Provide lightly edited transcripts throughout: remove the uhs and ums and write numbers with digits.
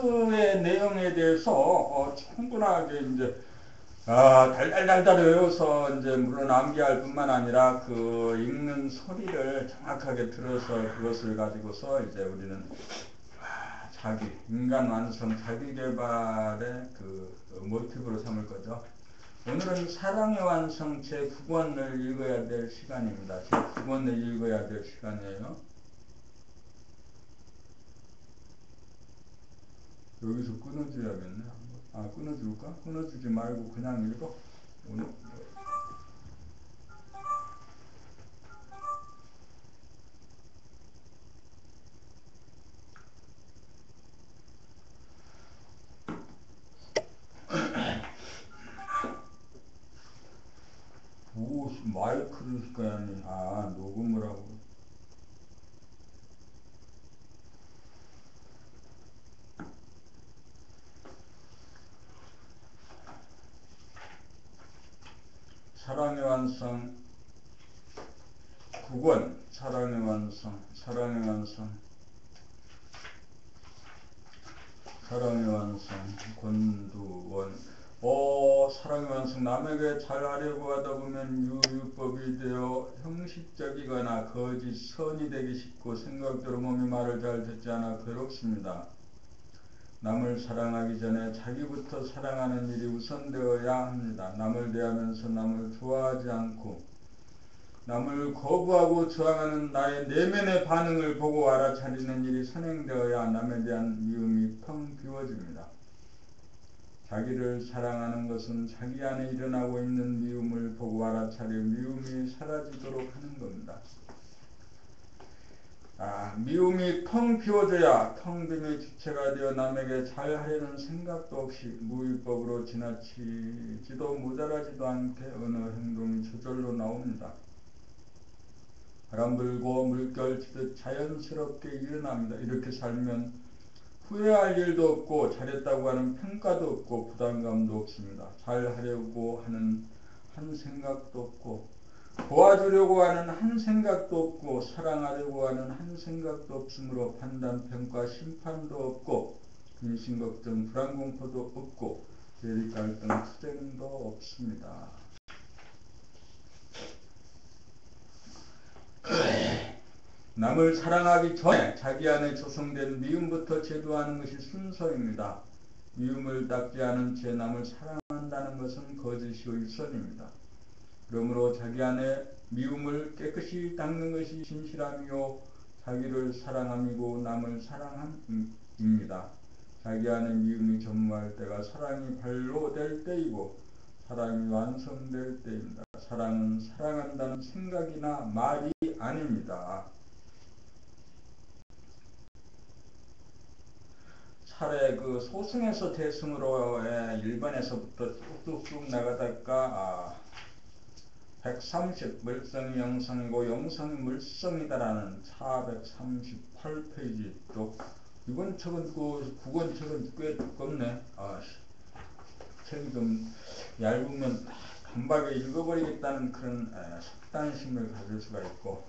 텍스트의 내용에 대해서 충분하게 이제 달달달달 외워서 이제 물론 암기할 뿐만 아니라 그 읽는 소리를 정확하게 들어서 그것을 가지고서 이제 우리는 인간 완성, 자기 개발의 그 모티브로 삼을 거죠. 오늘은 사랑의 완성 제9권을 읽어야 될 시간입니다. 제9권을 읽어야 될 시간이에요. 여기서 끊어줘야겠네. 끊어줄까? 끊어주지 말고 그냥 읽어. 오늘 마이크를 꺼야니 녹음을 하고. 사랑의 완성 9권 사랑의 완성 권두원. 사랑의 완성. 남에게 잘하려고 하다 보면 유유법이 되어 형식적이거나 거짓 선이 되기 쉽고 생각대로 몸이 말을 잘 듣지 않아 괴롭습니다. 남을 사랑하기 전에 자기부터 사랑하는 일이 우선되어야 합니다. 남을 대하면서 남을 좋아하지 않고 남을 거부하고 저항하는 나의 내면의 반응을 보고 알아차리는 일이 선행되어야 남에 대한 미움이 텅 비워집니다. 자기를 사랑하는 것은 자기 안에 일어나고 있는 미움을 보고 알아차려 미움이 사라지도록 하는 겁니다. 미움이 텅 비워져야 텅 빈의 주체가 되어 남에게 잘하려는 생각도 없이 무위법으로 지나치지도 모자라지도 않게 어느 행동이 저절로 나옵니다. 바람 불고 물결 치듯 자연스럽게 일어납니다. 이렇게 살면 후회할 일도 없고 잘했다고 하는 평가도 없고 부담감도 없습니다. 잘하려고 하는 한 생각도 없고 도와주려고 하는 한 생각도 없고 사랑하려고 하는 한 생각도 없으므로 판단, 평가, 심판도 없고 근심, 걱정, 불안, 공포도 없고 대립, 갈등, 투쟁도 없습니다. 남을 사랑하기 전에 자기 안에 조성된 미움부터 제도하는 것이 순서입니다. 미움을 닦지 않은 채 남을 사랑한다는 것은 거짓이요 일선입니다. 그러므로 자기 안에 미움을 깨끗이 닦는 것이 진실함이요 자기를 사랑함이고 남을 사랑함입니다. 자기 안에 미움이 전무할 때가 사랑이 발로 될 때이고 사랑이 완성될 때입니다. 사랑은 사랑한다는 생각이나 말이 아닙니다. 차례 그 소승에서 대승으로 1번에서부터 뚝뚝뚝 나가다가 130 물성이 영성이고 영성이 물성이다라는 438페이지 또 이건 책은 그 9권 책은 꽤 두껍네. 책이 좀 얇으면 단박에 읽어버리겠다는 그런 속단심을 가질 수가 있고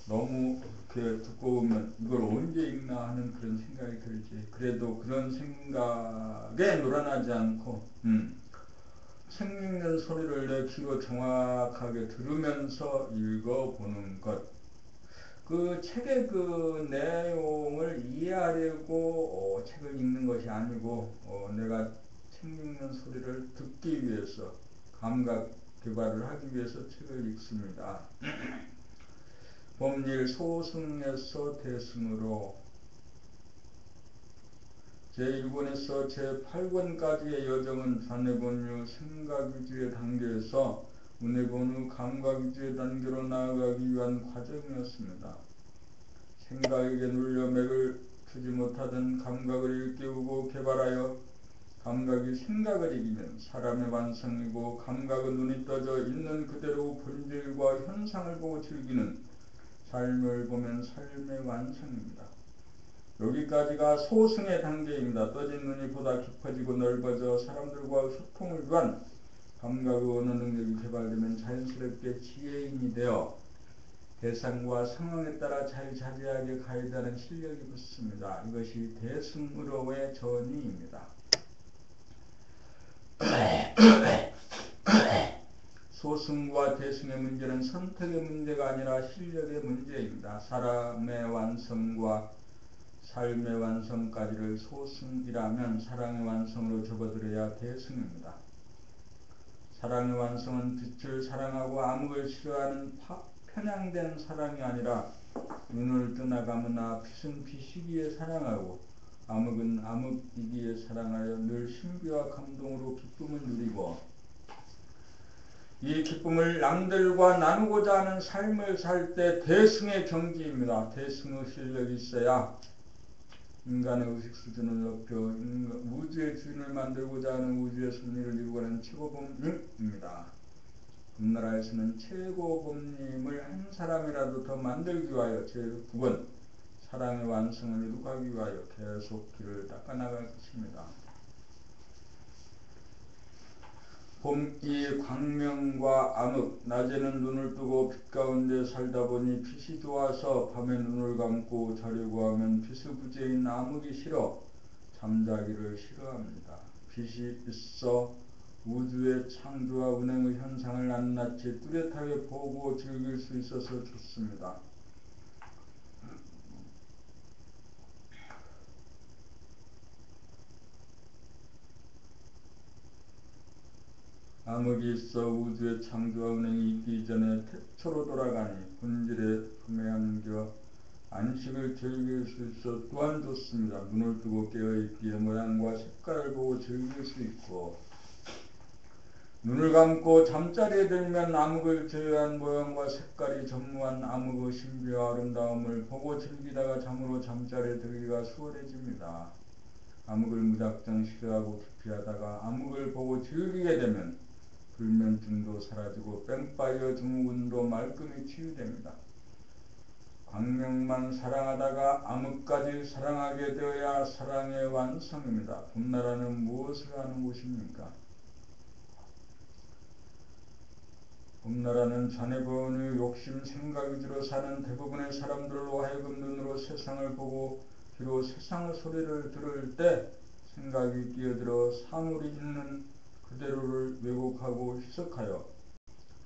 너무 그렇게 두꺼우면 이걸 언제 읽나 하는 그런 생각이 들지. 그래도 그런 생각에 놀아나지 않고 책 읽는 소리를 내 귀로 정확하게 들으면서 읽어보는 것. 그 책의 그 내용을 이해하려고 책을 읽는 것이 아니고 내가 책 읽는 소리를 듣기 위해서 감각 개발을 하기 위해서 책을 읽습니다. 법률 소승에서 대승으로 제1권에서 제8권까지의 여정은 좌뇌본유 생각위주의 단계에서 우뇌본유 감각위주의 단계로 나아가기 위한 과정이었습니다. 생각에게 눌려 맥을 트지 못하던 감각을 일깨우고 개발하여 감각이 생각을 이기면 사람의 완성이고 감각은 눈이 떠져 있는 그대로 본질과 현상을 보고 즐기는 삶을 보면 삶의 완성입니다. 여기까지가 소승의 단계입니다. 떠진 눈이 보다 깊어지고 넓어져 사람들과 소통을 위한 감각의 언어 능력이 개발되면 자연스럽게 지혜인이 되어 대상과 상황에 따라 자유자재하게 가이드하는 실력이 붙습니다. 이것이 대승으로의 전의입니다. 소승과 대승의 문제는 선택의 문제가 아니라 실력의 문제입니다. 사람의 완성과 삶의 완성까지를 소승이라면 사랑의 완성으로 접어들어야 대승입니다. 사랑의 완성은 빛을 사랑하고 암흑을 싫어하는 편향된 사랑이 아니라 눈을 떠나가거나 빛은 빛이기에 사랑하고 암흑은 암흑이기에 사랑하여 늘 신비와 감동으로 기쁨을 누리고 이 기쁨을 남들과 나누고자 하는 삶을 살 때 대승의 경지입니다. 대승의 실력이 있어야 인간의 의식 수준을 높여 우주의 주인을 만들고자 하는 우주의 승리를 이루고는 최고범님입니다. 금나라에서는 최고범님을 한 사람이라도 더 만들기 위하여 제9번 사랑의 완성을 이루기 위하여 계속 길을 닦아나갈 것입니다. 봄이 광명과 암흑, 낮에는 눈을 뜨고 빛 가운데 살다 보니 빛이 좋아서 밤에 눈을 감고 자려고 하면 빛의 부재인 암흑이 싫어 잠자기를 싫어합니다. 빛이 있어 우주의 창조와 운행의 현상을 낱낱이 뚜렷하게 보고 즐길 수 있어서 좋습니다. 암흑이 있어 우주의 창조와 운행이 있기 이전에 태초로 돌아가니 본질에 품에안겨 안식을 즐길 수 있어 또한 좋습니다. 눈을 뜨고 깨어있기에 모양과 색깔을 보고 즐길 수 있고 눈을 감고 잠자리에 들면 암흑을 제외한 모양과 색깔이 전무한 암흑의 신비와 아름다움을 보고 즐기다가 잠으로 잠자리에 들기가 수월해집니다. 암흑을 무작정 싫어하고 기피하다가 암흑을 보고 즐기게 되면 불면증도 사라지고 뺑빠여 증후군도 말끔히 치유됩니다. 광명만 사랑하다가 암흑까지 사랑하게 되어야 사랑의 완성입니다. 봄나라는 무엇을 하는 곳입니까? 봄나라는 자네분의 욕심 생각 위주로 사는 대부분의 사람들로 하여금 눈으로 세상을 보고 귀로 세상의 소리를 들을 때 생각이 끼어들어 사물이 있는 그대로를 왜곡하고 희석하여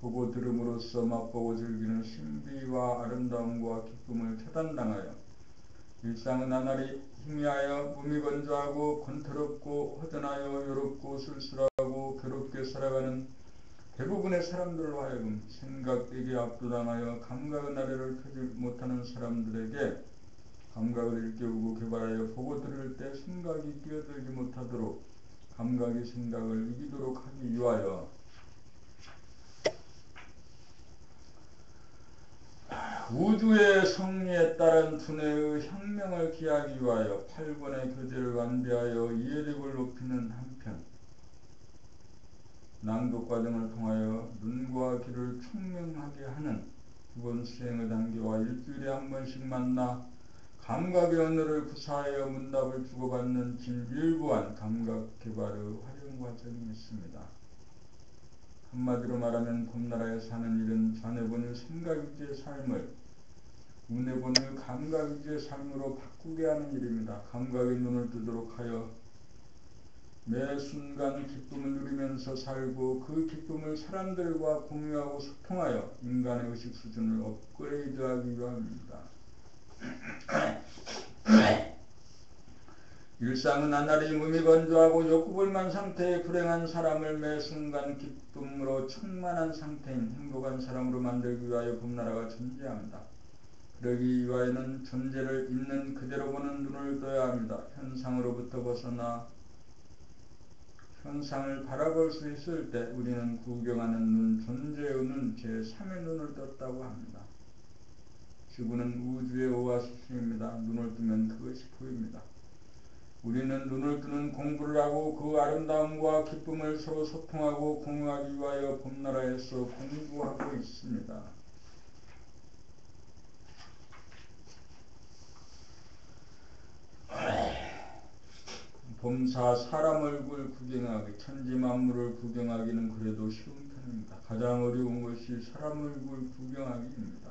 보고 들음으로써 맛보고 즐기는 신비와 아름다움과 기쁨을 차단당하여 일상은 나날이 희미하여 몸이 건조하고 권태롭고 허전하여 외롭고 쓸쓸하고 괴롭게 살아가는 대부분의 사람들로 하여금 생각에게 압도당하여 감각의 나래를 펴지 못하는 사람들에게 감각을 일깨우고 개발하여 보고 들을 때 생각이 끼어들지 못하도록 감각이 생각을 이기도록 하기 위하여 우주의 성리에 따른 두뇌의 혁명을 기하기 위하여 8권의 교재를 완비하여 이해력을 높이는 한편 낭독 과정을 통하여 눈과 귀를 총명하게 하는 기본 수행의 단계와 일주일에 한 번씩 만나 감각의 언어를 구사하여 문답을 주고받는 진일보한 감각 개발의 활용 과정이 있습니다. 한마디로 말하면 봄나라에 사는 일은 자네분의 생각위주의 삶을 운해분의 감각위주의 삶으로 바꾸게 하는 일입니다. 감각의 눈을 뜨도록 하여 매 순간 기쁨을 누리면서 살고 그 기쁨을 사람들과 공유하고 소통하여 인간의 의식 수준을 업그레이드하기 위함입니다. 일상은 나날이 몸이 건조하고 욕구불만 상태에 불행한 사람을 매 순간 기쁨으로 충만한 상태인 행복한 사람으로 만들기 위하여 봄나라가 존재합니다. 그러기 위하여는 존재를 있는 그대로 보는 눈을 떠야 합니다. 현상으로부터 벗어나 현상을 바라볼 수 있을 때 우리는 구경하는 눈, 존재의 눈, 제3의 눈을 떴다고 합니다. 지구는 우주의 오아시스입니다. 눈을 뜨면 그것이 보입니다. 우리는 눈을 뜨는 공부를 하고 그 아름다움과 기쁨을 서로 소통하고 공유하기 위하여 봄나라에서 공부하고 있습니다. 봄사 사람 얼굴 구경하기, 천지만물을 구경하기는 그래도 쉬운 편입니다. 가장 어려운 것이 사람 얼굴 구경하기입니다.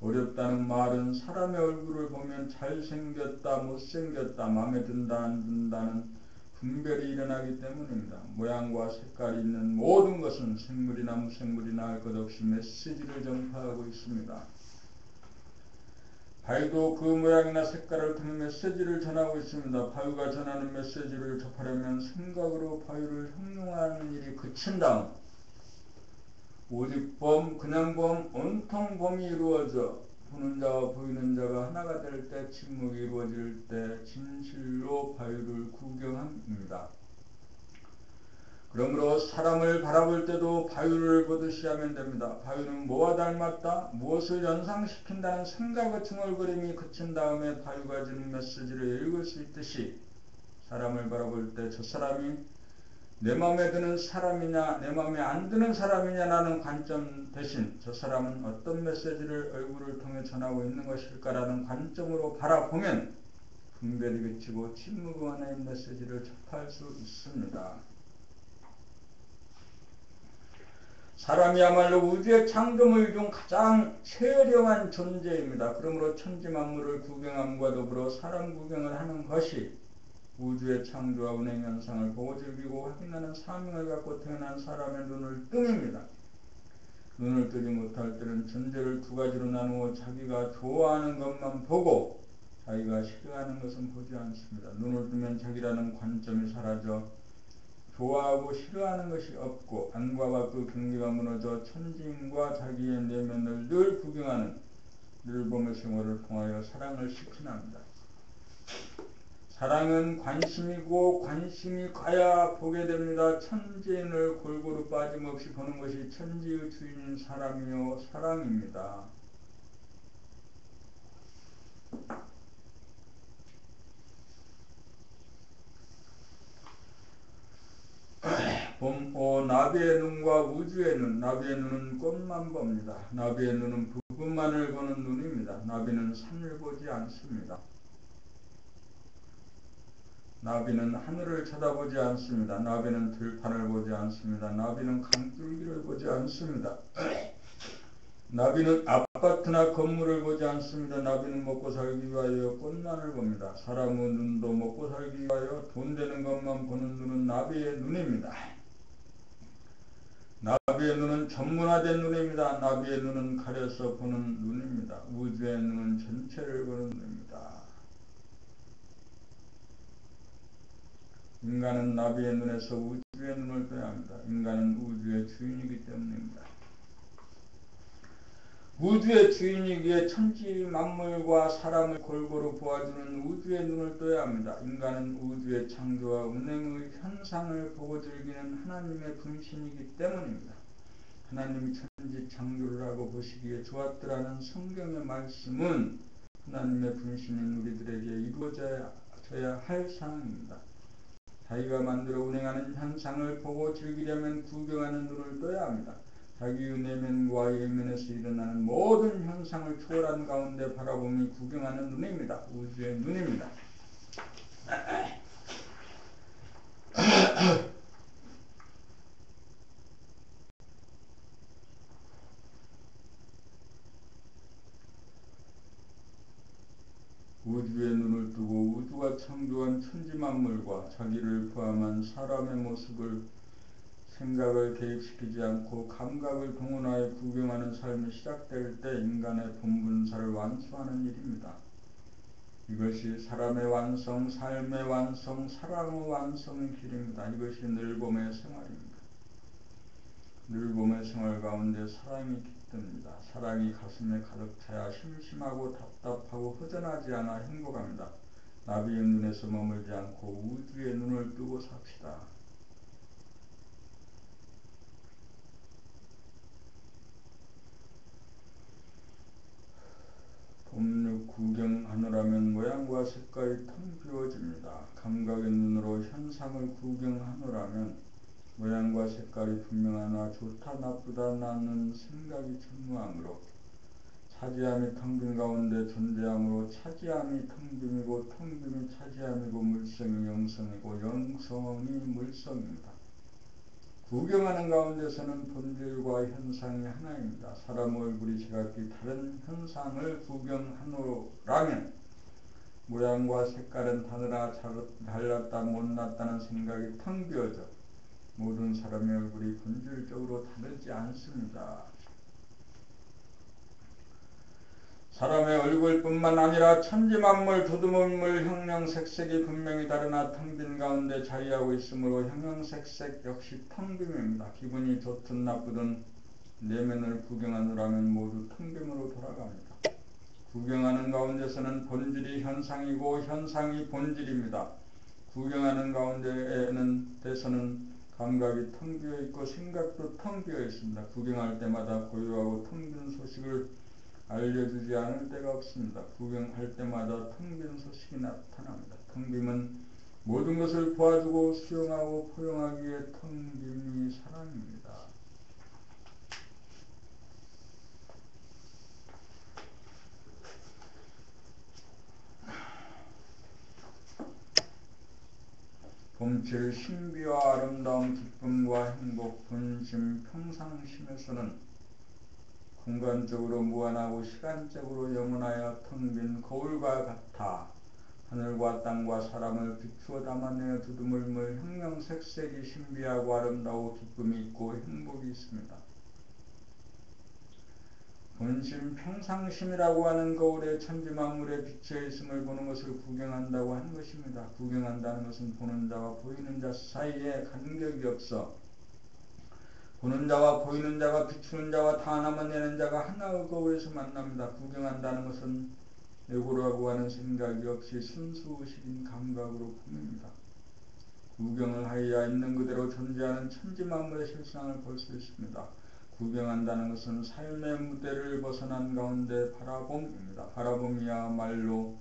어렵다는 말은 사람의 얼굴을 보면 잘생겼다 못생겼다 마음에 든다 안 든다는 분별이 일어나기 때문입니다. 모양과 색깔이 있는 모든 것은 생물이나 무생물이나 할 것 없이 메시지를 전파하고 있습니다. 바위도 그 모양이나 색깔을 통해 메시지를 전하고 있습니다. 바위가 전하는 메시지를 접하려면 생각으로 바위를 형용하는 일이 그친 다음 오직 범, 그냥 범, 온통 범이 이루어져 보는 자와 보이는 자가 하나가 될 때 침묵이 이루어질 때 진실로 바위를 구경합니다. 그러므로 사람을 바라볼 때도 바위를 보듯이 하면 됩니다. 바위는 뭐와 닮았다? 무엇을 연상시킨다는 생각의 중얼거림이 그친 다음에 바위가 주는 메시지를 읽을 수 있듯이 사람을 바라볼 때 저 사람이 내 마음에 드는 사람이냐 내 마음에 안 드는 사람이냐라는 관점 대신 저 사람은 어떤 메시지를 얼굴을 통해 전하고 있는 것일까라는 관점으로 바라보면 분별이 그치고 침묵 안의 메시지를 접할 수 있습니다. 사람이야말로 우주의 창조물 중 가장 최려한 존재입니다. 그러므로 천지만물을 구경함과 더불어 사람 구경을 하는 것이 우주의 창조와 운행 현상을 보고 즐기고 확인하는 사명을 갖고 태어난 사람의 눈을 뜸입니다. 눈을 뜨지 못할 때는 존재를 두 가지로 나누어 자기가 좋아하는 것만 보고 자기가 싫어하는 것은 보지 않습니다. 눈을 뜨면 자기라는 관점이 사라져 좋아하고 싫어하는 것이 없고 안과 밖의 경계가 무너져 천지인과 자기의 내면을 늘 구경하는 늘봄의 생활을 통하여 사랑을 실천합니다. 사랑은 관심이고 관심이 가야 보게 됩니다. 천지인을 골고루 빠짐없이 보는 것이 천지의 주인인 사람이요 사랑입니다. 나비의 눈과 우주의 눈. 나비의 눈은 꽃만 봅니다. 나비의 눈은 부분만을 보는 눈입니다. 나비는 산을 보지 않습니다. 나비는 하늘을 쳐다보지 않습니다. 나비는 들판을 보지 않습니다. 나비는 강줄기를 보지 않습니다. 나비는 아파트나 건물을 보지 않습니다. 나비는 먹고 살기 위하여 꽃만을 봅니다. 사람의 눈도 먹고 살기 위하여 돈 되는 것만 보는 눈은 나비의 눈입니다. 나비의 눈은 전문화된 눈입니다. 나비의 눈은 가려서 보는 눈입니다. 우주의 눈은 전체를 보는 눈입니다. 인간은 나비의 눈에서 우주의 눈을 떠야 합니다. 인간은 우주의 주인이기 때문입니다. 우주의 주인이기에 천지 만물과 사람을 골고루 보아주는 우주의 눈을 떠야 합니다. 인간은 우주의 창조와 운행의 현상을 보고 즐기는 하나님의 분신이기 때문입니다. 하나님이 천지 창조를 하고 보시기에 좋았더라는 성경의 말씀은 하나님의 분신인 우리들에게 이루어져야 할 사항입니다. 자기가 만들어 운행하는 현상을 보고 즐기려면 구경하는 눈을 떠야 합니다. 자기의 내면과 외면에서 일어나는 모든 현상을 초월한 가운데 바라보며 구경하는 눈입니다. 우주의 눈입니다. 우주의 눈을 뜨고 우주가 창조한 천지만물과 자기를 포함한 사람의 모습을 생각을 개입시키지 않고 감각을 동원하여 구경하는 삶이 시작될 때 인간의 본분사를 완수하는 일입니다. 이것이 사람의 완성, 삶의 완성, 사랑의 완성의 길입니다. 이것이 늘봄의 생활입니다. 늘봄의 생활 가운데 사랑이 깃듭니다. 사랑이 가슴에 가득 차야 심심하고 답답하고 허전하지 않아 행복합니다. 나비의 눈에서 머물지 않고 우주의 눈을 뜨고 삽시다. 봄육 구경하느라면 모양과 색깔이 텅 비워집니다. 감각의 눈으로 현상을 구경하느라면 모양과 색깔이 분명하나 좋다 나쁘다 나는 생각이 전무하므로 차지함이 텅 빈 가운데 존재함으로 차지함이 텅 빈이고 텅 빈이 차지함이고 물성이 영성이고 영성이 물성입니다. 구경하는 가운데서는 본질과 현상이 하나입니다. 사람 얼굴이 제각기 다른 현상을 구경하노라면 모양과 색깔은 다르나 잘났다 못났다는 생각이 텅 비어져 모든 사람의 얼굴이 본질적으로 다르지 않습니다. 사람의 얼굴뿐만 아니라 천지만물 두두물물 형형색색이 분명히 다르나 텅 빈 가운데 자리하고 있으므로 형형색색 역시 텅 빔입니다. 기분이 좋든 나쁘든 내면을 구경하노라면 모두 텅 빔으로 돌아갑니다. 구경하는 가운데서는 본질이 현상이고 현상이 본질입니다. 구경하는 가운데서는 감각이 텅 비어 있고 생각도 텅 비어 있습니다. 구경할 때마다 고요하고 텅 빈 소식을 알려주지 않을 때가 없습니다. 구경할 때마다 텅 빈 소식이 나타납니다. 텅 빔은 모든 것을 보아주고 수용하고 포용하기에 텅 빔이 사람입니다. 본질 신비와 아름다움 기쁨과 행복 본심 평상심에서는 공간적으로 무한하고 시간적으로 영원하여 텅 빈 거울과 같아 하늘과 땅과 사람을 비추어 담아내어 두두물물 형형색색이 신비하고 아름다워 기쁨이 있고 행복이 있습니다. 본심 평상심이라고 하는 거울에 천지만물에 비쳐 있음을 보는 것을 구경한다고 하는 것입니다. 구경한다는 것은 보는 자와 보이는 자 사이에 간격이 없어 보는 자와 보이는 자가 비추는 자와 다 남아내는 자가 하나의 거울에서 만납니다. 구경한다는 것은 에고라고 하는 생각이 없이 순수의식인 감각으로 봅니다. 구경을 하여야 있는 그대로 존재하는 천지만물의 실상을 볼 수 있습니다. 구경한다는 것은 삶의 무대를 벗어난 가운데 바라봄입니다. 바라봄이야말로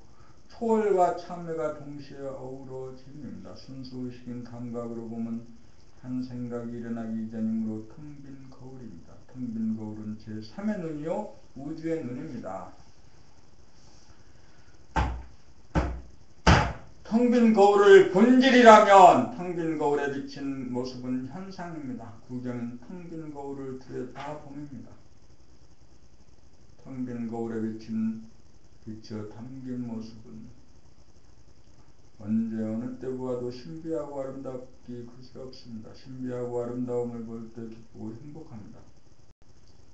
초월과 참회가 동시에 어우러짐입니다. 순수의식인 감각으로 보면 한 생각이 일어나기 이전이므로 텅 빈 거울입니다. 텅 빈 거울은 제3의 눈이요 우주의 눈입니다. 텅 빈 거울을 본질이라면 텅 빈 거울에 비친 모습은 현상입니다. 구경은 텅 빈 거울을 들여다봄입니다. 텅 빈 거울에 비쳐 담긴 모습은 언제 어느 때 보아도 신비하고 아름답기 그지없습니다. 신비하고 아름다움을 볼 때 기쁘고 행복합니다.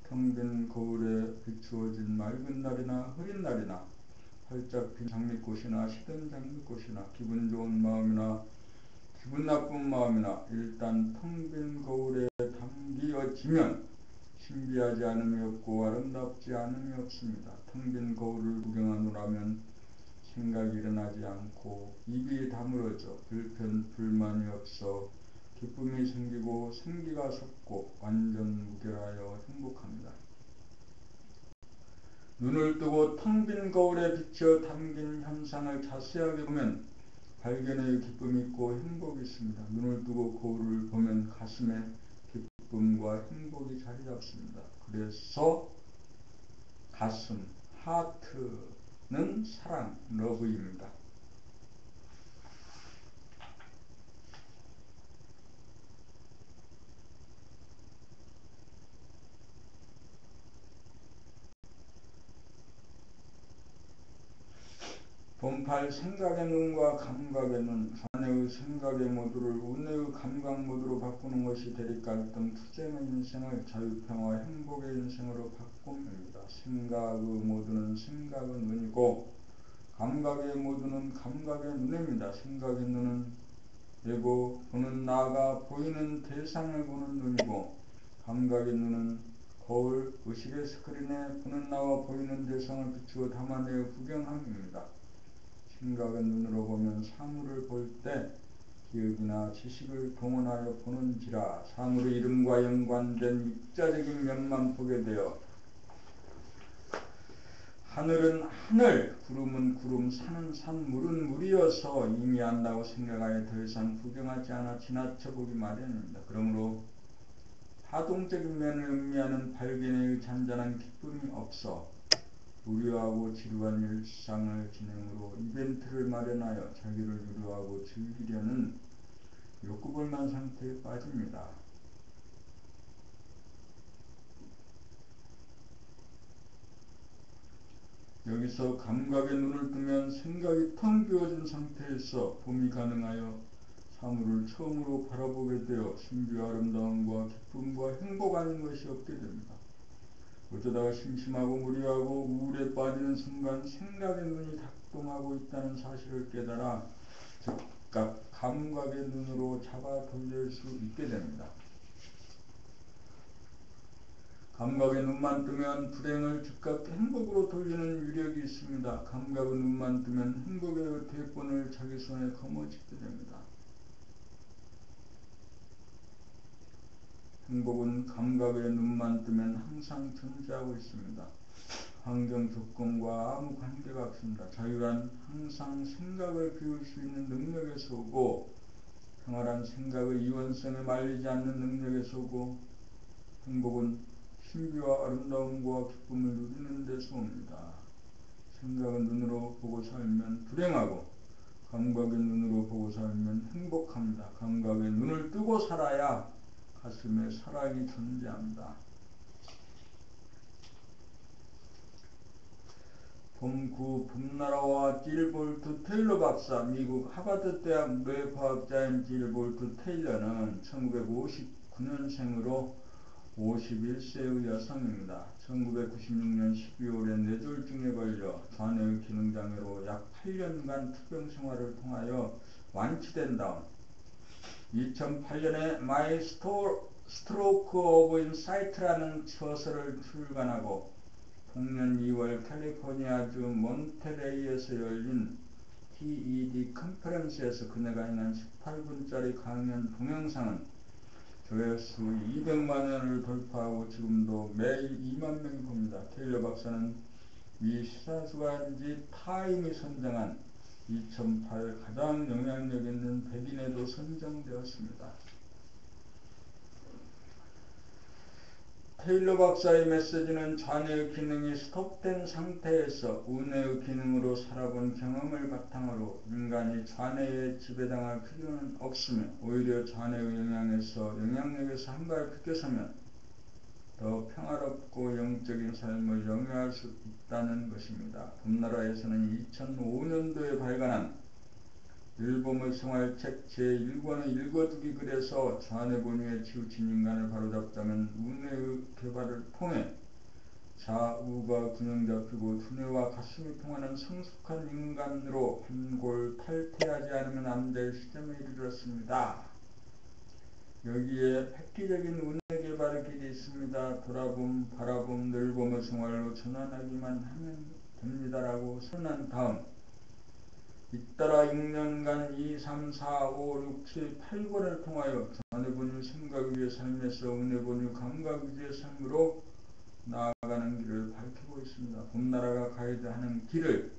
텅 빈 거울에 비추어진 맑은 날이나 흐린 날이나 활짝 핀 장미꽃이나 시든 장미꽃이나 기분 좋은 마음이나 기분 나쁜 마음이나 일단 텅 빈 거울에 담기어지면 신비하지 않음이 없고 아름답지 않음이 없습니다. 텅 빈 거울을 구경하노라면 생각이 일어나지 않고 입이 다물어져 불편 불만이 없어 기쁨이 생기고 생기가 솟고 완전 무결하여 행복합니다. 눈을 뜨고 텅 빈 거울에 비쳐 담긴 현상을 자세하게 보면 발견의 기쁨이 있고 행복이 있습니다. 눈을 뜨고 거울을 보면 가슴에 기쁨과 행복이 자리 잡습니다. 그래서 가슴, 하트는 사랑, 러브입니다. 본팔 생각의 눈과 감각의 눈, 자네의 생각의 모드를 운의 감각 모드로 바꾸는 것이 대립갈등, 투쟁의 인생을 자유평화 행복의 인생으로 바꿉니다. 생각의 모드는 생각의 눈이고 감각의 모드는 감각의 눈입니다. 생각의 눈은 에고 보는 나가 보이는 대상을 보는 눈이고 감각의 눈은 거울, 의식의 스크린에 보는 나와 보이는 대상을 비추어 담아내어 구경함입니다. 생각의 눈으로 보면 사물을 볼 때 기억이나 지식을 동원하여 보는지라 사물의 이름과 연관된 입자적인 면만 보게 되어 하늘은 하늘, 구름은 구름, 산은 산, 물은 물이어서 이미 안다고 생각하여 더 이상 구경하지 않아 지나쳐 보기 마련입니다. 그러므로 파동적인 면을 의미하는 발견의 잔잔한 기쁨이 없어 무료하고 지루한 일상을 진행으로 이벤트를 마련하여 자기를 유료하고 즐기려는 욕구불만 상태에 빠집니다. 여기서 감각의 눈을 뜨면 생각이 텅 비어진 상태에서 봄이 가능하여 사물을 처음으로 바라보게 되어 신비와 아름다움과 기쁨과 행복 아닌 것이 없게 됩니다. 어쩌다가 심심하고 무리하고 우울에 빠지는 순간 생각의 눈이 작동하고 있다는 사실을 깨달아 즉각 감각의 눈으로 잡아 돌릴 수 있게 됩니다. 감각의 눈만 뜨면 불행을 즉각 행복으로 돌리는 위력이 있습니다. 감각의 눈만 뜨면 행복의 대권을 자기 손에 거머쥐게 됩니다. 행복은 감각의 눈만 뜨면 항상 존재하고 있습니다. 환경 조건과 아무 관계가 없습니다. 자유란 항상 생각을 비울 수 있는 능력에서 오고, 평화란 생각의 이원성에 말리지 않는 능력에서 오고, 행복은 신비와 아름다움과 기쁨을 누리는 데서 옵니다. 생각은 눈으로 보고 살면 불행하고, 감각의 눈으로 보고 살면 행복합니다. 감각의 눈을 뜨고 살아야 가슴에 사랑이 존재합니다. 봄나라와 질볼트 테일러 박사, 미국 하버드 대학 뇌과학자인 질볼트 테일러는 1959년생으로 51세의 여성입니다. 1996년 12월에 뇌졸중에 걸려 좌뇌의 기능장애로 약 8년간 투병 생활을 통하여 완치된 다음 2008년에 My Stroke of Insight라는 저서를 출간하고 동년 2월 캘리포니아주 몬테레이에서 열린 TED 컨퍼런스에서 그네가 행한 18분짜리 강연 동영상은 조회수 200만원을 돌파하고 지금도 매일 2만 명이 봅니다. 테일러 박사는 미 시사주간지 타임이 선정한 2008 가장 영향력 있는 백인에도 선정되었습니다. 테일러 박사의 메시지는 좌뇌의 기능이 스톱된 상태에서 우뇌의 기능으로 살아본 경험을 바탕으로 인간이 좌뇌에 지배당할 필요는 없으며 오히려 좌뇌의 영향력에서 한 발 비껴서면 더 평화롭고 영적인 삶을 영위할 수 있다는 것입니다. 봄나라에서는 2005년도에 발간한 일본의 생활책 제1권의 읽어두기 글에서 좌뇌 본위에 치우친 인간을 바로잡자면 우뇌의 개발을 통해 좌우가 균형 잡히고 두뇌와 가슴이 통하는 성숙한 인간으로 환골탈태하지 않으면 안 될 시점에 이르렀습니다. 여기에 획기적인 우뇌 개발의 길이 있습니다. 돌아봄, 바라봄, 늘봄의 생활로 전환하기만 하면 됩니다라고 선언한 다음 잇따라 6년간 2, 3, 4, 5, 6, 7, 8권을 통하여 좌뇌본유 생각위의 삶에서 우뇌본유 감각위의 삶으로 나아가는 길을 밝히고 있습니다. 봄나라가 가야 하는 길을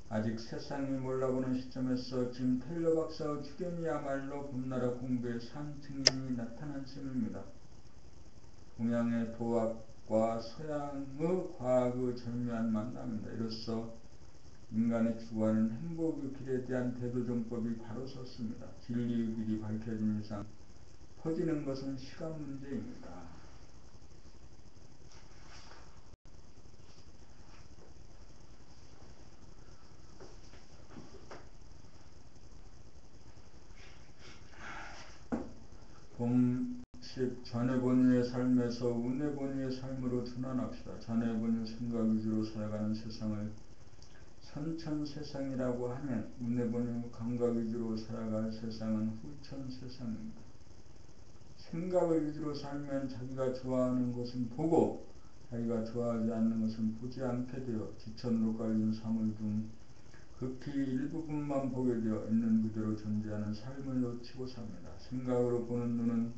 아직 세상이 몰라보는 시점에서 지금 테일러 박사의 주견이야말로 봄나라 공부의 산 증인이 나타난 셈입니다. 동양의 도학과 서양의 과학의 절묘한 만남입니다. 이로써 인간이 추구하는 행복의 길에 대한 대도정법이 바로 섰습니다. 진리의 길이 밝혀진 이상 퍼지는 것은 시간 문제입니다. 봄 10. 좌뇌본유의 삶에서 우뇌본유의 삶으로 전환합시다. 좌뇌본유 생각 위주로 살아가는 세상을 선천세상이라고 하면 우뇌본유 감각 위주로 살아갈 세상은 후천세상입니다. 생각을 위주로 살면 자기가 좋아하는 것은 보고 자기가 좋아하지 않는 것은 보지 않게 되어 지천으로 깔린 사물 중 극히 일부분만 보게 되어 있는 그대로 존재하는 삶을 놓치고 삽니다. 생각으로 보는 눈은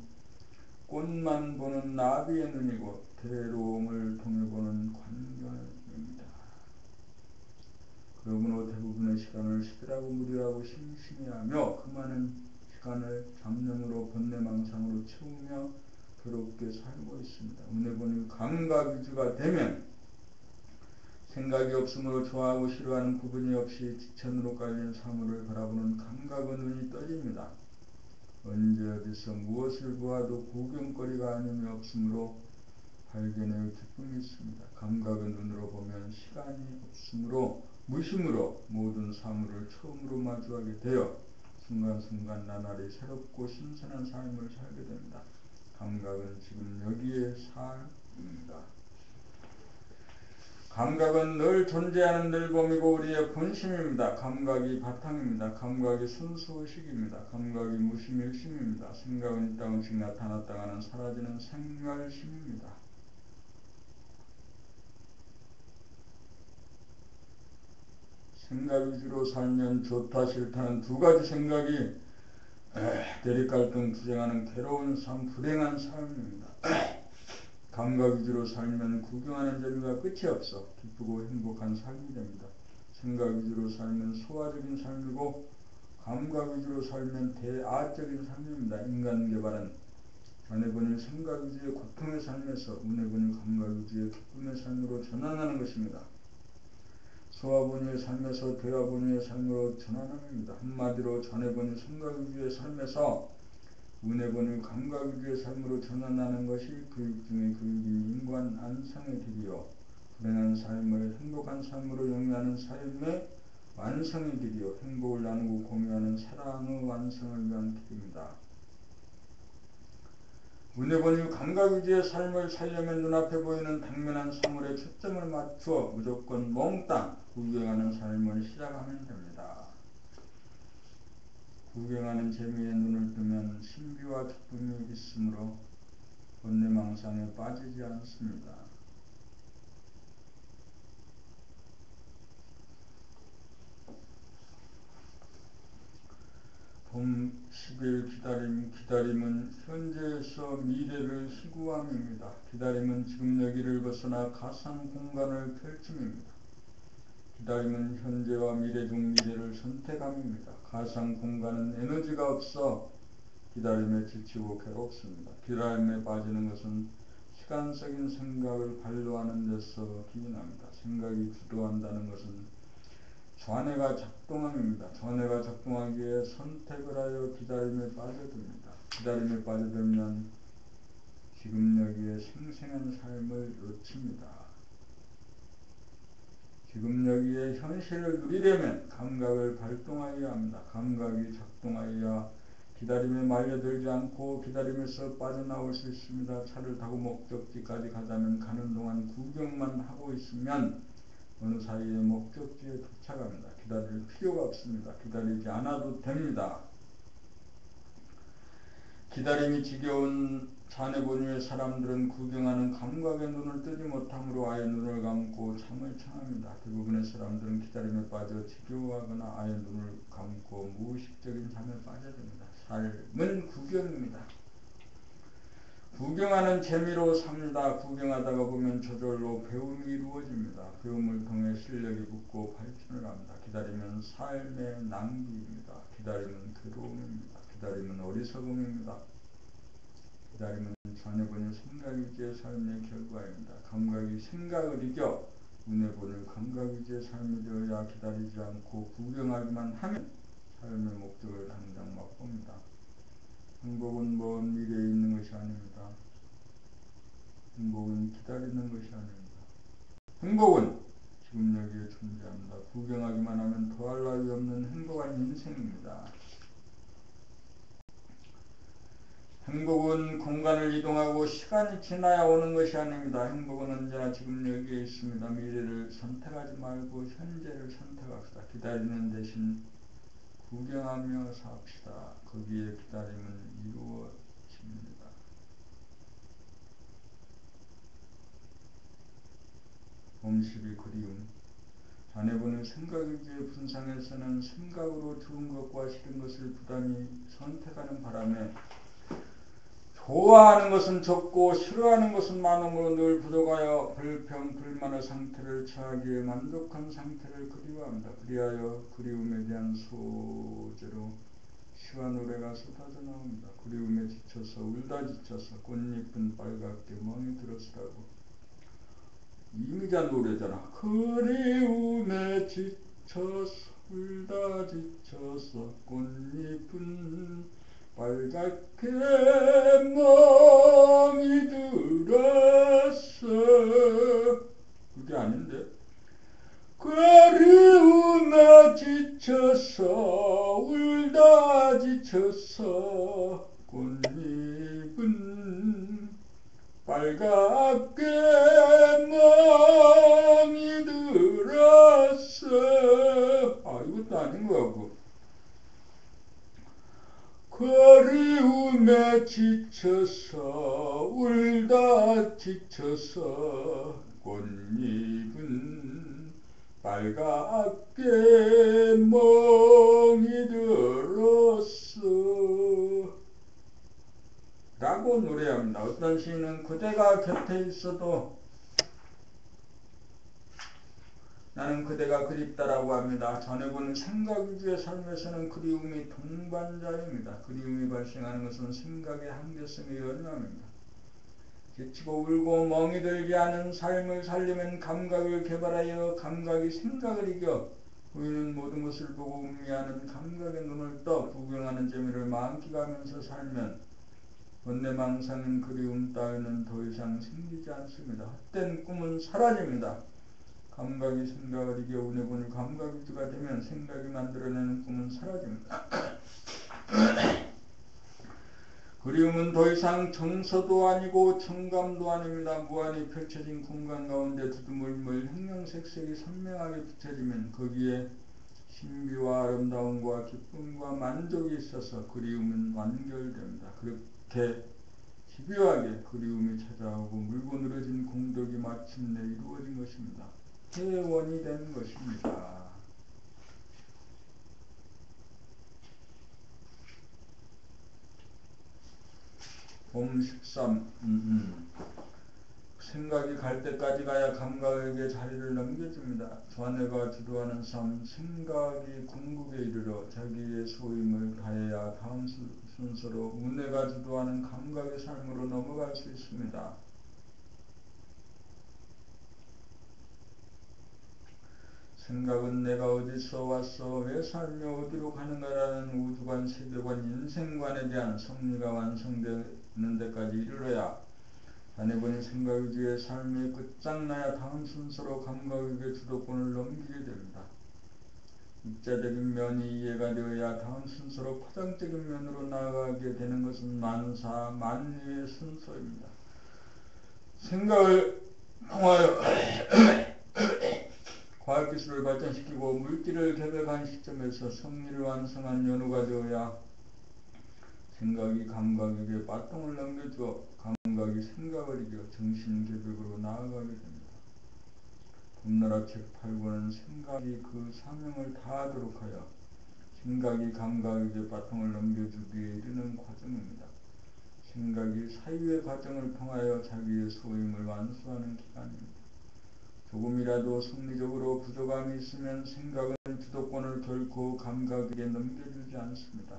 꽃만 보는 나비의 눈이고 괴로움을 통해 보는 광경입니다. 그러므로 대부분의 시간을 시들하고 무리하고 심심해하며 그 많은 시간을 잡념으로 번뇌망상으로 채우며 괴롭게 살고 있습니다. 우뇌본유 감각 위주가 되면 생각이 없으므로 좋아하고 싫어하는 구분이 없이 지천으로 깔린 사물을 바라보는 감각의 눈이 떠집니다. 언제 어디서 무엇을 보아도 구경거리가 아님이 없으므로 발견의 기쁨이 있습니다. 감각은 눈으로 보면 시간이 없으므로 무심으로 모든 사물을 처음으로 마주하게 되어 순간순간 나날이 새롭고 신선한 삶을 살게 됩니다. 감각은 지금 여기의 삶입니다. 감각은 늘 존재하는 늘봄이고 우리의 본심입니다. 감각이 바탕입니다. 감각이 순수의식입니다. 감각이 무심일심입니다. 생각은 있다 음식 나타났다가는 사라지는 생멸심입니다. 생각 위주로 살면 좋다 싫다는 두 가지 생각이 대립갈등 투쟁하는 괴로운 삶, 불행한 삶입니다. 감각 위주로 살면 구경하는 재미가 끝이 없어 기쁘고 행복한 삶이 됩니다. 생각 위주로 살면 소화적인 삶이고 감각 위주로 살면 대아적인 삶입니다. 인간 개발은 전해보니 생각 위주의 고통의 삶에서 운해보니 감각 위주의 기쁨의 삶으로 전환하는 것입니다. 소화보니의 삶에서 대화보니의 삶으로 전환합니다. 한마디로 전해보니 생각 위주의 삶에서 운해보니 감각 위주의 삶으로 전환하는 것이 교육 중의 교육인 인간 안성의 길이요 불행한 삶을 행복한 삶으로 영위하는 삶의 완성의 길이요 행복을 나누고 공유하는 사랑의 완성을 위한 길입니다. 운해보니 감각 위주의 삶을 살려면 눈앞에 보이는 당면한 사물에 초점을 맞추어 무조건 몽땅 구경하는 삶을 시작하면 됩니다. 구경하는 재미에 눈을 뜨면 신비와 기쁨이 있으므로 번뇌망상에 빠지지 않습니다. 봄 10일 기다림은 현재에서 미래를 희구함입니다. 기다림은 지금 여기를 벗어나 가상 공간을 펼침입니다. 기다림은 현재와 미래 중 미래를 선택함입니다. 가상 공간은 에너지가 없어 기다림에 지치고 괴롭습니다. 기다림에 빠지는 것은 시간적인 생각을 반로하는 데서 기인합니다. 생각이 주도한다는 것은 좌뇌가 작동함입니다. 좌뇌가 작동하기 위해 선택을 하여 기다림에 빠져듭니다. 기다림에 빠져들면 지금 여기에 생생한 삶을 놓칩니다. 지금 여기에 현실을 누리려면 감각을 발동하여야 합니다. 감각이 작동하여야 기다림에 말려들지 않고 기다림에서 빠져나올 수 있습니다. 차를 타고 목적지까지 가자면 가는 동안 구경만 하고 있으면 어느 사이에 목적지에 도착합니다. 기다릴 필요가 없습니다. 기다리지 않아도 됩니다. 기다림이 지겨운 자네본유의 사람들은 구경하는 감각에 눈을 뜨지 못하므로 아예 눈을 감고 잠을 청합니다. 대부분의 사람들은 기다림에 빠져 지겨워하거나 아예 눈을 감고 무의식적인 잠에 빠져듭니다. 삶은 구경입니다. 구경하는 재미로 삽니다. 구경하다가 보면 저절로 배움이 이루어집니다. 배움을 통해 실력이 붙고 발전을 합니다. 기다리면 삶의 낭비입니다. 기다림은 괴로움입니다. 기다림은 어리석음입니다. 기다림은 전해보는 생각 위주의 삶의 결과입니다. 감각이 생각을 이겨 운해보는 감각 위주의 삶이 되어야 기다리지 않고 구경하기만 하면 삶의 목적을 당장 맛봅니다. 행복은 먼 미래에 있는 것이 아닙니다. 행복은 기다리는 것이 아닙니다. 행복은 지금 여기에 존재합니다. 구경하기만 하면 더할 나위 없는 행복한 인생입니다. 행복은 공간을 이동하고 시간이 지나야 오는 것이 아닙니다. 행복은 언제나 지금 여기에 있습니다. 미래를 선택하지 말고 현재를 선택합시다. 기다리는 대신 구경하며 삽시다. 거기에 기다림은 이루어집니다. 봄12 그리움. 자네분의 생각 위주의 분상에서는 생각으로 좋은 것과 싫은 것을 부단히 선택하는 바람에 좋아하는 것은 적고 싫어하는 것은 많음으로 늘 부족하여 불평, 불만의 상태를 처하기에 만족한 상태를 그리워합니다. 그리하여 그리움에 대한 소재로 시와 노래가 쏟아져 나옵니다. 그리움에 지쳐서 울다 지쳐서 꽃잎은 빨갛게 멍이 들었으라고. 이미자 노래잖아. 그리움에 지쳐서 울다 지쳐서 꽃잎은 빨갛게 멍이 들었어. 그게 아닌데. 그리움에 지쳐서 울다 지쳐서 꽃잎은 빨갛게 멍이 들었어. 아, 이것도 아닌 것 같고. 그리움에 지쳐서 울다 지쳐서 꽃잎은 빨갛게 멍이 들었어 라고 노래합니다. 어떤 시인은 그대가 곁에 있어도 나는 그대가 그립다라고 합니다. 전해보는 생각 위주의 삶에서는 그리움이 동반자입니다. 그리움이 발생하는 것은 생각의 한계성에 연연합니다. 지치고 울고 멍이 들게 하는 삶을 살려면 감각을 개발하여 감각이 생각을 이겨 보이는 모든 것을 보고 음미하는 감각의 눈을 떠 구경하는 재미를 만끽하면서 살면 번뇌망상인 그리움 따위는 더 이상 생기지 않습니다. 헛된 꿈은 사라집니다. 감각이 생각을 이겨 운해보니 감각 위주가 되면 생각이 만들어내는 꿈은 사라집니다. 그리움은 더 이상 정서도 아니고 청감도 아닙니다. 무한히 펼쳐진 공간 가운데 두두물물 형형색색이 선명하게 비춰지면 거기에 신비와 아름다움과 기쁨과 만족이 있어서 그리움은 완결됩니다. 그렇게 집요하게 그리움이 찾아오고 물고 늘어진 공덕이 마침내 이루어진 것입니다. 회원이 되는 것입니다. 봄 13. 생각이 갈 때까지 가야 감각에게 자리를 넘겨줍니다. 좌뇌가 주도하는 삶, 생각이 궁극에 이르러 자기의 소임을 다해야 다음 순서로 우뇌가 주도하는 감각의 삶으로 넘어갈 수 있습니다. 생각은 내가 어디서 왔어, 왜 살며 어디로 가는가라는 우주관, 세계관, 인생관에 대한 섭리가 완성되는 데까지 이르러야 자네분이 생각 위주의 삶이 끝장나야 다음 순서로 감각에게 주도권을 넘기게 됩니다. 입자적인 면이 이해가 되어야 다음 순서로 파장적인 면으로 나아가게 되는 것은 만사 만유의 순서입니다. 생각을 통하여 과학기술을 발전시키고 물질을 개발한 시점에서 섭리를 완성한 연우가 되어야 생각이 감각에게 바통을 넘겨주어 감각이 생각을 이겨 정신개벽으로 나아가게 됩니다. 봄나라 책 8권은 생각이 그 사명을 다하도록 하여 생각이 감각에게 바통을 넘겨주기에 이르는 과정입니다. 생각이 사유의 과정을 통하여 자기의 소임을 완수하는 기간입니다. 조금이라도 성리적으로 부족함이 있으면 생각은 주도권을 결코 감각에게 넘겨주지 않습니다.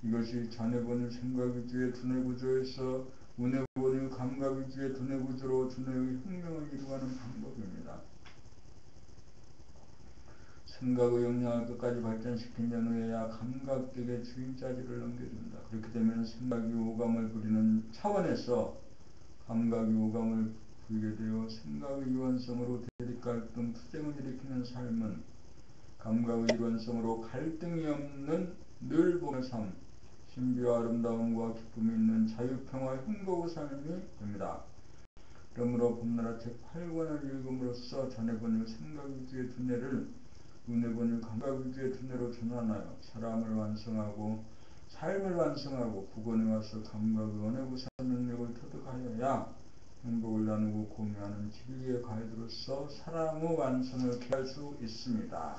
이것이 좌뇌본의 생각 위주의 두뇌 구조에서 우뇌본의 감각 위주의 두뇌 구조로 두뇌의 혁명을 이루어가는 방법입니다. 생각의 역량을 끝까지 발전시킨 연후에야 감각에게 주인자리를 넘겨줍니다. 그렇게 되면 생각이 오감을 부리는 차원에서 감각이 오감을 부리게 되어 생각의 유연성으로 대립갈등, 투쟁을 일으키는 삶은 감각의 일원성으로 갈등이 없는 늘 봄의 삶, 신비와 아름다움과 기쁨이 있는 자유평화 행복의 삶이 됩니다. 그러므로 봄나라 책 8권을 읽음으로써 전해본의 생각 위주의 두뇌를 우뇌본의 감각 위주의 두뇌로 전환하여 사람을 완성하고 삶을 완성하고 국원에 와서 감각의 원해구사 능력을 터득하여야 행복을 나누고 공유하는 진리의 가이드로서 사랑의 완성을 기할 수 있습니다.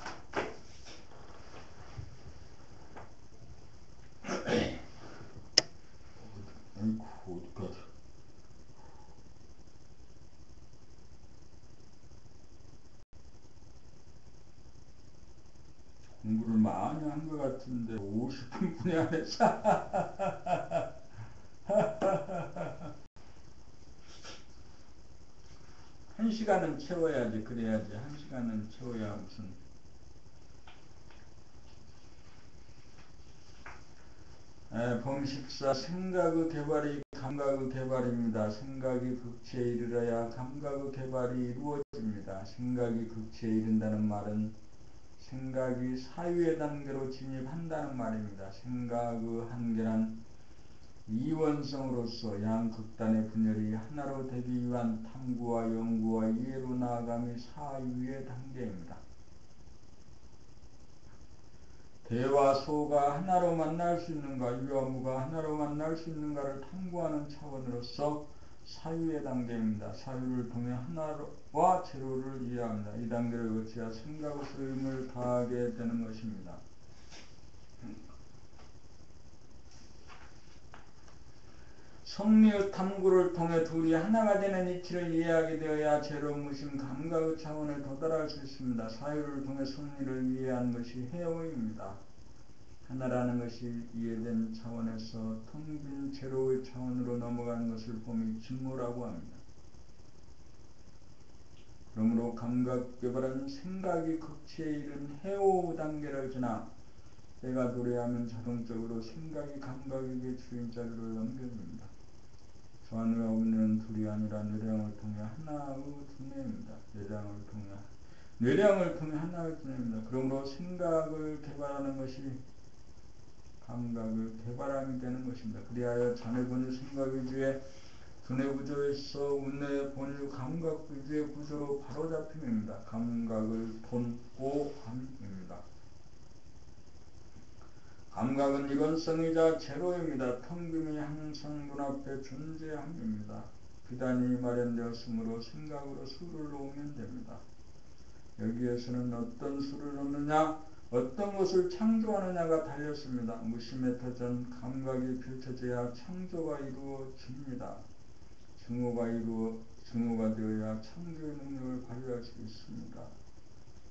아이고 어떡하지. 공부를 많이 한 것 같은데 50분 분이 안 했어. 한 시간은 채워야지. 그래야지. 한 시간은 채워야 무슨. 범식사 생각의 개발이 감각의 개발입니다. 생각이 극치에 이르러야 감각의 개발이 이루어집니다. 생각이 극치에 이른다는 말은 생각이 사유의 단계로 진입한다는 말입니다. 생각의 한계란 이원성으로서 양극단의 분열이 하나로 되기 위한 탐구와 연구와 이해로 나아감이 사유의 단계입니다. 대와 소가 하나로 만날 수 있는가, 유와 무가 하나로 만날 수 있는가를 탐구하는 차원으로서 사유의 단계입니다. 사유를 통해 하나와 제로를 이해합니다. 이 단계를 거쳐야 생각의 소임을 다하게 되는 것입니다. 성리의 탐구를 통해 둘이 하나가 되는 이치를 이해하게 되어야 제로 무심 감각의 차원에 도달할 수 있습니다. 사유를 통해 성리를 이해한 것이 해오입니다. 하나라는 것이 이해된 차원에서 텅 빈 제로의 차원으로 넘어가는 것을 봄이 진모라고 합니다. 그러므로 감각개발은 생각이 극치에 이른 해오 단계를 지나 때가 도래하면 자동적으로 생각이 감각에게 주인자리를 넘겨줍니다. 좌뇌와 우뇌는 둘이 아니라 뇌량을 통해 하나의 두뇌입니다. 뇌량을 통해 하나의 두뇌입니다. 그러므로 생각을 개발하는 것이 감각을 개발함이 되는 것입니다. 그리하여 자뇌 본유 생각 위주의 두뇌 구조에서 우뇌 본유 감각 위주의 구조로 바로잡힘입니다. 감각을 본고 함입니다. 감각은 일원성이자 제로입니다. 텅김이 항상 눈앞에 존재함입니다. 비단이 마련되었으므로 생각으로 수를 놓으면 됩니다. 여기에서는 어떤 수를 놓느냐, 어떤 것을 창조하느냐가 달렸습니다. 무심의 터전 감각이 펼쳐져야 창조가 이루어집니다. 증오가 되어야 창조의 능력을 발휘할 수 있습니다.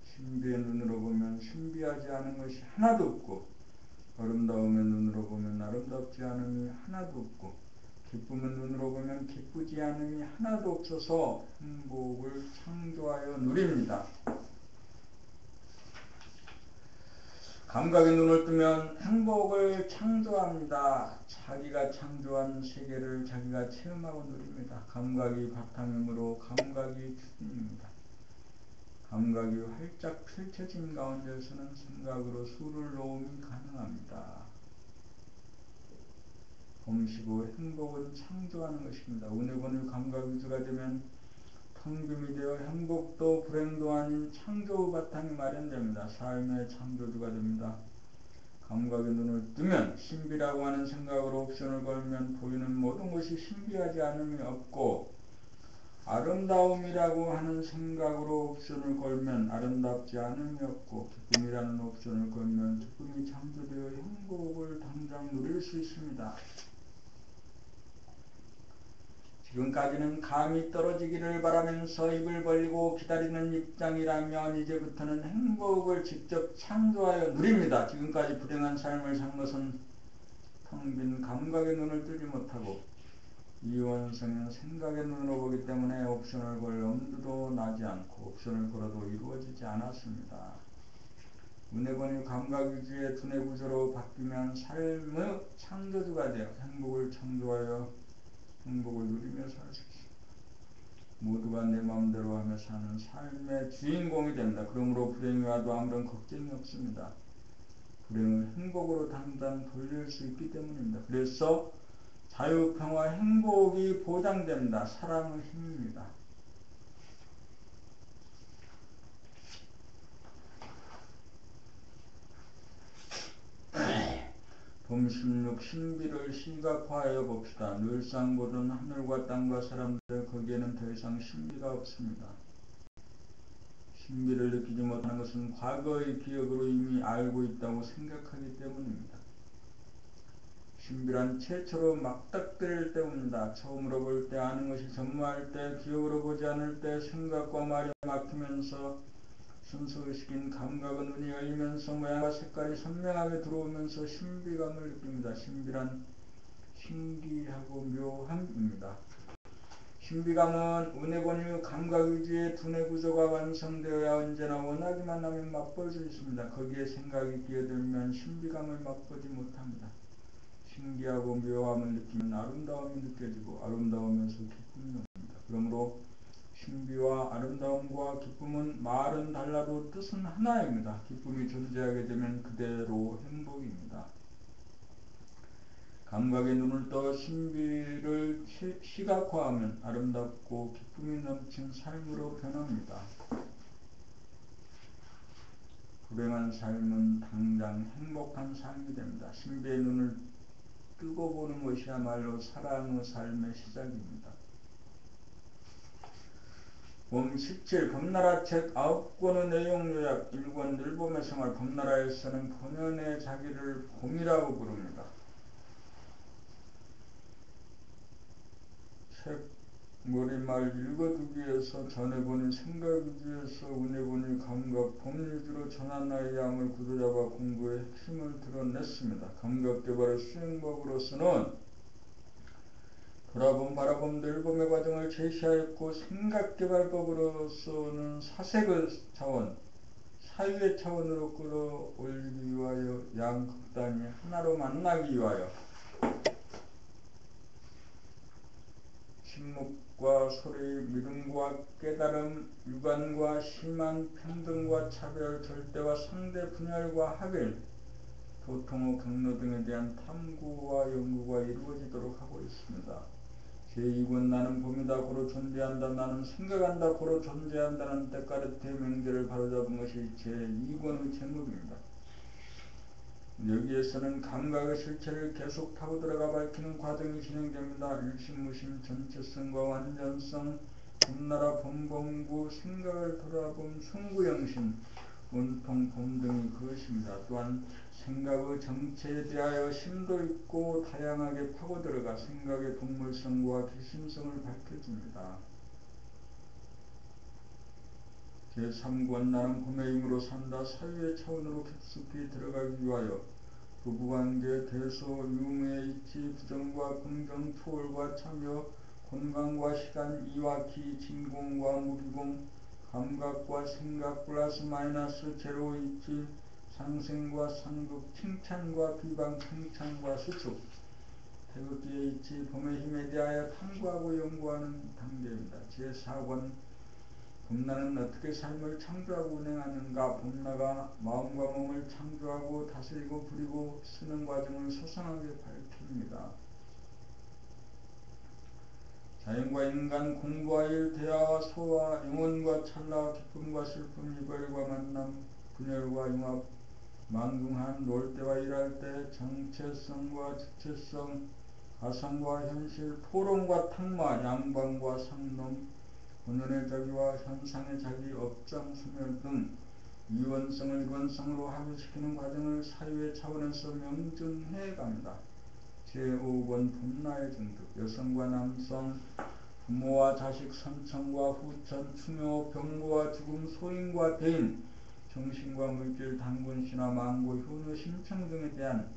신비의 눈으로 보면 신비하지 않은 것이 하나도 없고, 아름다움의 눈으로 보면 아름답지 않음이 하나도 없고, 기쁨의 눈으로 보면 기쁘지 않음이 하나도 없어서 행복을 창조하여 누립니다. 감각의 눈을 뜨면 행복을 창조합니다. 자기가 창조한 세계를 자기가 체험하고 누립니다. 감각이 바탕이므로 감각이 기준입니다. 감각이 활짝 펼쳐진 가운데서는 생각으로 수를 놓음이 가능합니다. 범시고 행복은 창조하는 것입니다. 운해본의 감각 위주가 되면 텅김이 되어 행복도 불행도 아닌 창조의 바탕이 마련됩니다. 삶의 창조주가 됩니다. 감각의 눈을 뜨면 신비라고 하는 생각으로 옵션을 걸면 보이는 모든 것이 신비하지 않음이 없고, 아름다움이라고 하는 생각으로 옵션을 걸면 아름답지 않음이 없고, 기쁨이라는 옵션을 걸면 기쁨이 창조되어 행복을 당장 누릴 수 있습니다. 지금까지는 감이 떨어지기를 바라면서 입을 벌리고 기다리는 입장이라면 이제부터는 행복을 직접 창조하여 누립니다. 지금까지 불행한 삶을 산 것은 텅 빈 감각의 눈을 뜨지 못하고 이원성은 생각의 눈으로 보기 때문에 옵션을 걸 엄두도 나지 않고 옵션을 걸어도 이루어지지 않았습니다. 운해본이 감각 위주의 두뇌 구조로 바뀌면 삶의 창조주가 되어 행복을 창조하여 행복을 누리며 살 수 있습니다. 모두가 내 마음대로 하며 사는 삶의 주인공이 됩니다. 그러므로 불행이 와도 아무런 걱정이 없습니다. 불행을 행복으로 당장 돌릴 수 있기 때문입니다. 그래서 자유, 평화, 행복이 보장됩니다. 사랑의 힘입니다. 봄16 신비를 시각화하여 봅시다. 늘상 보던 하늘과 땅과 사람들, 거기에는 더 이상 신비가 없습니다. 신비를 느끼지 못하는 것은 과거의 기억으로 이미 알고 있다고 생각하기 때문입니다. 신비란 최초로 막닥뜨릴 때 옵니다. 처음으로 볼 때, 아는 것이 전무할 때, 기억으로 보지 않을 때, 생각과 말이 막히면서 순수의식인 감각은 눈이 열리면서 모양과 색깔이 선명하게 들어오면서 신비감을 느낍니다. 신비란 신기하고 묘함입니다. 신비감은 운해본유 감각 위주의 두뇌 구조가 완성되어야 언제나 원하기만 하면 맛볼 수 있습니다. 거기에 생각이 끼어들면 신비감을 맛보지 못합니다. 신기하고 묘함을 느끼면 아름다움이 느껴지고 아름다우면서 기쁨이 옵니다. 그러므로 신비와 아름다움과 기쁨은 말은 달라도 뜻은 하나입니다. 기쁨이 존재하게 되면 그대로 행복입니다. 감각의 눈을 떠 신비를 시각화하면 아름답고 기쁨이 넘친 삶으로 변합니다. 불행한 삶은 당장 행복한 삶이 됩니다. 신비의 눈을 뜨고 보는 것이야말로 사랑의 삶의 시작입니다. 봄 17 봄나라 책 9권의 내용 요약 1권 늘봄의 생활. 봄나라에서는 본연의 자기를 봄이라고 부릅니다. 책 머리말 읽어두기 위해서 전해보니 생각이기 위해서 은혜보니 감각 봄유주로 전환하여함을 구도잡아 공부의 핵심을 드러냈습니다. 감각개발의 수행법으로서는 돌아봄, 바라봄, 늘봄의 과정을 제시하였고 생각개발법으로서는 사색의 차원, 사유의 차원으로 끌어올리기 위하여 양극단이 하나로 만나기 위하여 침묵과 소리, 믿음과 깨달음, 유관과 심한 평등과 차별, 절대와 상대, 분열과 합일, 도통의 경로 등에 대한 탐구와 연구가 이루어지도록 하고 있습니다. 제2권 나는 봄이다 고로 존재한다 나는 생각한다 고로 존재한다는 데카르트의 명제를 바로잡은 것이 제2권의 제목입니다. 여기에서는 감각의 실체를 계속 타고 들어가 밝히는 과정이 진행됩니다. 일심무심 전체성과 완전성, 봄나라 봄봉구, 생각을 돌아봄, 숭구영신, 온통 봄 등이 그것입니다. 또한 생각의 정체에 대하여 심도 있고 다양하게 파고 들어가 생각의 동물성과 기심성을 밝혀줍니다. 제3권 나는 봄의 힘으로 산다. 사유의 차원으로 깊숙이 들어가기 위하여 부부관계, 대소, 유무의 이치, 부정과 긍정, 초월과 참여, 공간과 시간, 이와 기, 진공과 무기공, 감각과 생각, 플러스 마이너스, 제로 이치, 상승과 상극, 칭찬과 비방, 칭찬과 수축, 태극기의 이치, 봄의 힘에 대하여 탐구하고 연구하는 단계입니다. 제4권 봄나는 어떻게 삶을 창조하고 운행하는가. 봄나가 마음과 몸을 창조하고 다스리고 부리고 쓰는 과정을 소상하게 밝힙니다. 자연과 인간, 공부와 일, 대화와 소화, 영혼과 찰나, 기쁨과 슬픔, 이별과 만남, 분열과 융합, 만중한, 놀 때와 일할 때, 정체성과 주체성, 가상과 현실, 토론과 탁마, 양방과 상놈, 본연의 자기와 현상의 자기, 업장, 소멸 등 이원성을 일원성으로 합의시키는 과정을 사유의 차원에서 명증해 갑니다. 제5권 봄나의 중득. 여성과 남성, 부모와 자식, 선천과 후천, 충효, 병고와 죽음, 소인과 대인, 정신과 물질, 당군, 신화, 망고, 효녀, 심청 등에 대한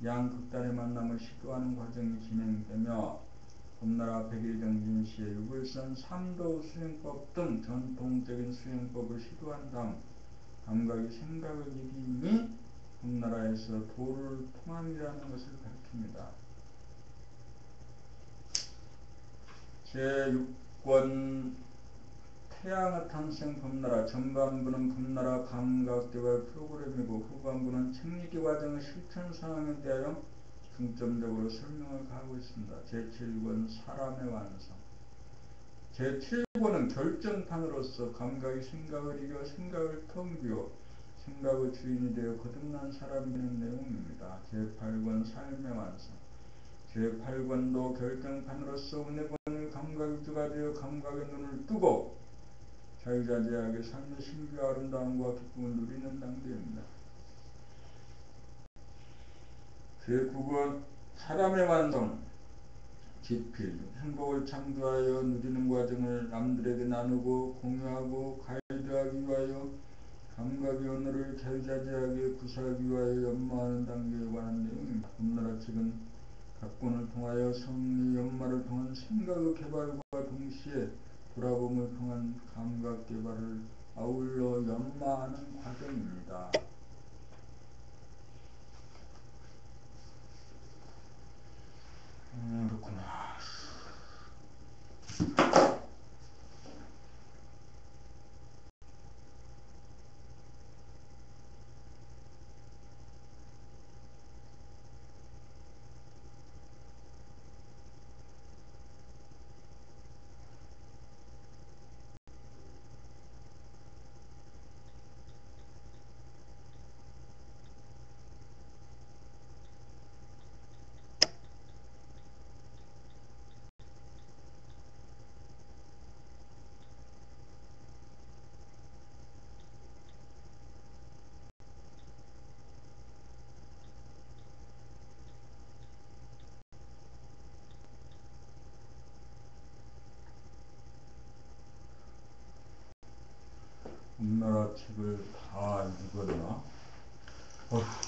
양극단의 만남을 시도하는 과정이 진행되며 봄나라 백일정진시의 유불선, 삼도 수행법 등 전통적인 수행법을 시도한 다음 감각이 생각을 이기니 봄나라에서 도를 통함이라는 것을 밝힙니다. 제6권 태양의 탄생 봄나라. 전반부는 봄나라 감각개발 프로그램이고 후반부는 책읽기 과정의 실천 상황에 대하여 중점적으로 설명을 가하고 있습니다. 제7권 사람의 완성. 제7권은 결정판으로서 감각이 생각을 이겨 생각을 텅비워 생각의 주인이 되어 거듭난 사람이 되는 내용입니다. 제8권 삶의 완성. 제8권도 결정판으로서 은혜권의 감각주가 되어 감각의 눈을 뜨고 자유자재하게 삶의 신비와 아름다움과 기쁨을 누리는 단계입니다. 제9권 사람의 완성. 지필, 행복을 창조하여 누리는 과정을 남들에게 나누고 공유하고 가이드하기 위하여 감각의 언어를 자유자재하게 구사하기 위하여 연마하는 단계에 관한 내용입니다. 봄나라 책은 각본을 통하여 성리 연마를 통한 생각의 개발과 동시에 돌아봄을 통한 감각 개발을 아울러 연마하는 과정입니다. 책을 다 읽었나? 어휴.